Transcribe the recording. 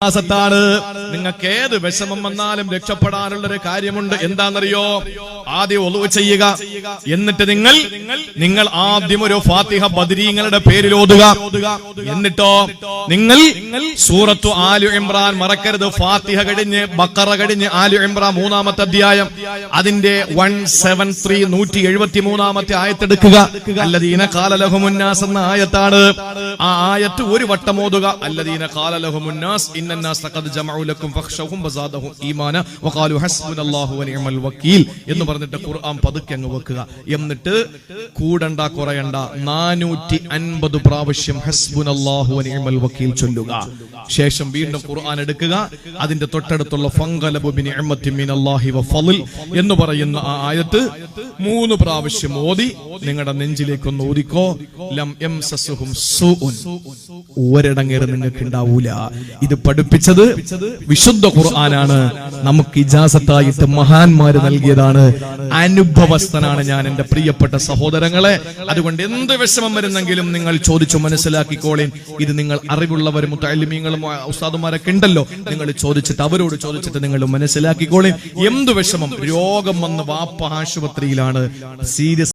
ാണ് നിങ്ങൾക്ക് ഏത് വിഷമം വന്നാലും രക്ഷപ്പെടാനുള്ളൊരു കാര്യമുണ്ട്. എന്താണെന്നറിയോ? ആദ്യം ഒളു ചെയ്യുക, എന്നിട്ട് നിങ്ങൾ ആദ്യം ഒരു ഫാത്തിഹ ബദരീങ്ങളുടെ പേരിൽ ഓതുക. എന്നിട്ടോ നിങ്ങൾ സൂറത്തു ആലു ഇമ്രാൻ മറക്കരുത്. ഫാത്തിഹ കഴിഞ്ഞ് ബഖറ കഴിഞ്ഞ് ആലു ഇമ്രാൻ 3-ാമത്തെ അധ്യായം അതിന്റെ 173 173-ാമത്തെ ആയത്തെടുക്കുക. അല്ലദീന ഖാല ലഹുമുന്നാസ് എന്ന ആയത്താണ്. ആ ആയത്ത് ഒരു വട്ടം ഓതുക. അല്ലദീന ഖാല ലഹുമുന്നാസ് എന്ന് പറഞ്ഞിട്ട് ഖുർആൻ പതുക്കെ അങ്ങ് വെക്കുക. എന്നിട്ട് കൂടണ്ട കുറയണ്ട 450 പ്രാവശ്യം ഹസ്ബുനല്ലാഹു വ നിഅമൽ വക്കീൽ ചൊല്ലുക. ശേഷം വീണ്ടും ഖുർആൻ എടുക്കുക. അതിന്റെ തൊട്ടടുത്തുള്ള ഫൻഖലബു ബിനിഅമത്തി മിനല്ലാഹി വ ഫളൽ എന്ന് പറയുന്ന ആ ആയത്ത് 3 പ്രാവശ്യം ഓതി നിങ്ങളുടെ നെഞ്ചിലേക്കൊന്ന് ഓതിക്കോ. ലം യംസസുഹും സൂഉൻ, ഒരിടങ്ങേറ് നിങ്ങൾക്ക് ഉണ്ടാവൂല. ഇത് പഠിപ്പിച്ചത് വിശുദ്ധ ഖുർആനാണ്. നമുക്ക് ഇജാസത്തായിട്ട് മഹാന്മാര് നൽകിയതാണ്. അനുഭവസ്ഥനാണ് ഞാൻ, എന്റെ പ്രിയപ്പെട്ട സഹോദരങ്ങളെ. അതുകൊണ്ട് എന്ത് വിഷമം വരുന്നെങ്കിലും നിങ്ങൾ ചോദിച്ചു മനസ്സിലാക്കിക്കോളേൻ. ഇത് നിങ്ങൾ അറിവുള്ളവരും മുത്തഅല്ലിമീങ്ങളും ഉസ്താദുമാരൊക്കെ ഉണ്ടല്ലോ, നിങ്ങൾ ചോദിച്ചിട്ട് അവരോട് ചോദിച്ചിട്ട് നിങ്ങൾ മനസ്സിലാക്കിക്കോളേൻ. എന്ത് വിഷമം, രോഗം വന്ന് വാപ്പ ആശുപത്രിയിലാണ്, സീരിയസ്